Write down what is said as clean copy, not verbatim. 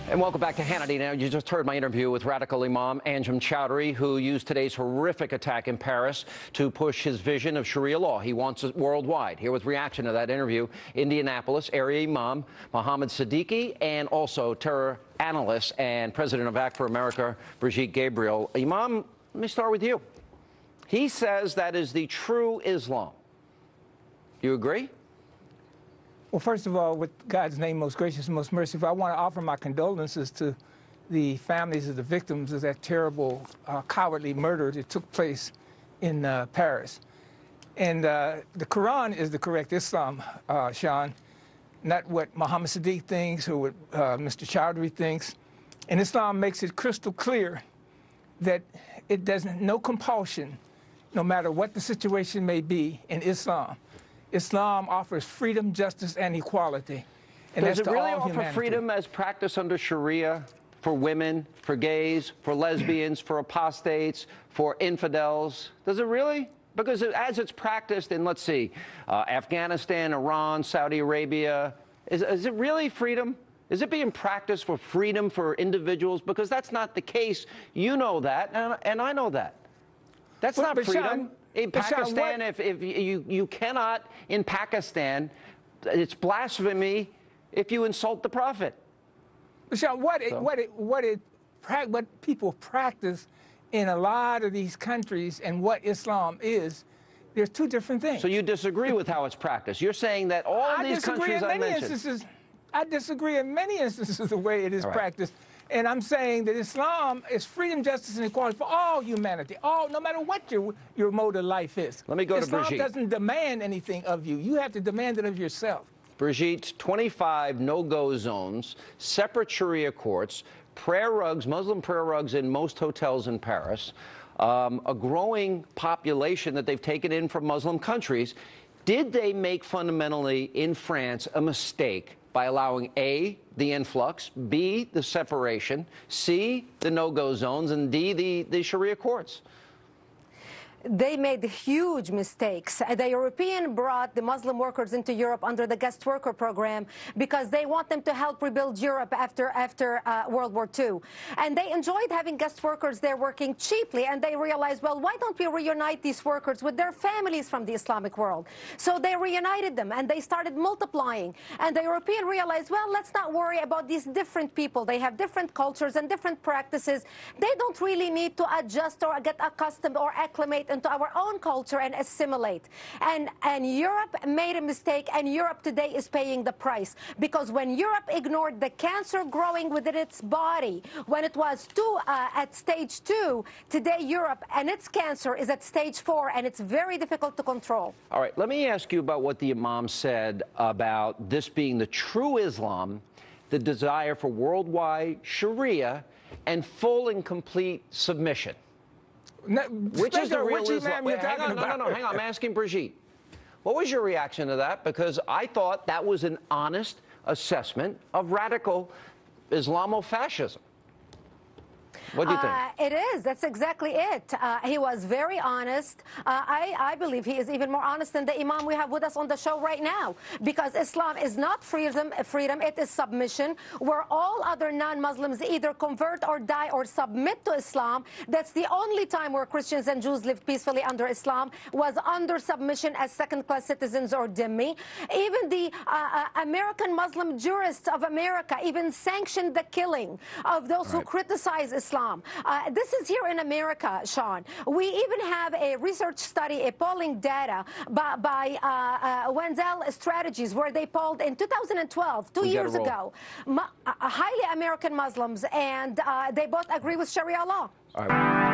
And welcome back to Hannity. Now, you just heard my interview with radical Imam Anjem Chowdhury, who used today's horrific attack in Paris to push his vision of Sharia law. He wants it worldwide. Here with reaction to that interview, Indianapolis area Imam Mohammed Siddiqui, and also terror analyst and president of Act for America, Brigitte Gabriel. Imam, let me start with you. He says that is the true Islam. Do you agree? Well, first of all, with God's name, most gracious and most merciful, I want to offer my condolences to the families of the victims of that terrible, cowardly murder that took place in Paris. And the Quran is the correct Islam, Sean, not what Mohammed Siddiqui thinks or what Mr. Chowdhury thinks. And Islam makes it crystal clear that it doesn't, no compulsion, no matter what the situation may be in Islam. Islam offers freedom, justice, and equality. And does it really offer humanity. freedom as practiced under Sharia for women, for gays, for lesbians, for apostates, for infidels? Does it really? Because as it's practiced in, let's see, Afghanistan, Iran, Saudi Arabia, is it really freedom? Is it being practiced for freedom for individuals? Because that's not the case. You know that, and I know that. That's not freedom. Sean, in Pakistan, if you cannot, in Pakistan, it's blasphemy if you insult the Prophet. Sean, what people practice in a lot of these countries and what Islam is, there's two different things. So you disagree with how it's practiced? You're saying that all of these countries I mentioned. I disagree in many instances the way it is practiced. And I'm saying that Islam is freedom, justice, and equality for all humanity, no matter what your mode of life is. Let me go to Brigitte. Islam doesn't demand anything of you. You have to demand it of yourself. Brigitte, 25 no-go zones, separate Sharia courts, prayer rugs, Muslim prayer rugs in most hotels in Paris, a growing population that they've taken in from Muslim countries. Did they make fundamentally in France a mistake by allowing A, the influx, B, the separation, C, the no-go zones, and D, the Sharia courts? They made huge mistakes. The European brought the Muslim workers into Europe under the guest worker program because they want them to help rebuild Europe after World War II. And they enjoyed having guest workers there working cheaply, and they realized, well, why don't we reunite these workers with their families from the Islamic world? So they reunited them, and they started multiplying. And the European realized, well, let's not worry about these different people. They have different cultures and different practices. They don't really need to adjust or get accustomed or acclimate into our own culture and assimilate. And Europe made a mistake, and Europe today is paying the price. Because when Europe ignored the cancer growing within its body, when it was at stage 2, today Europe and its cancer is at stage 4, and it's very difficult to control. All right, let me ask you about what the Imam said about this being the true Islam, the desire for worldwide Sharia and full and complete submission. Which is the real Islam? Wait, hang on, no, hang on. I'm asking Brigitte. What was your reaction to that? Because I thought that was an honest assessment of radical Islamofascism. What do you think? It is. That's exactly it. He was very honest. I believe he is even more honest than the Imam we have with us on the show right now. Because Islam is not freedom, it is submission, where all other non-Muslims either convert or die or submit to Islam. That's the only time where Christians and Jews lived peacefully under Islam, was under submission as second-class citizens or dhimmi. Even the American Muslim jurists of America even sanctioned the killing of those who criticize Islam. This is here in America, Sean. We even have a research study, a polling data by Wenzel Strategies, where they polled in 2012, 2 years ago, highly American Muslims, and they both agree with Sharia law. All right.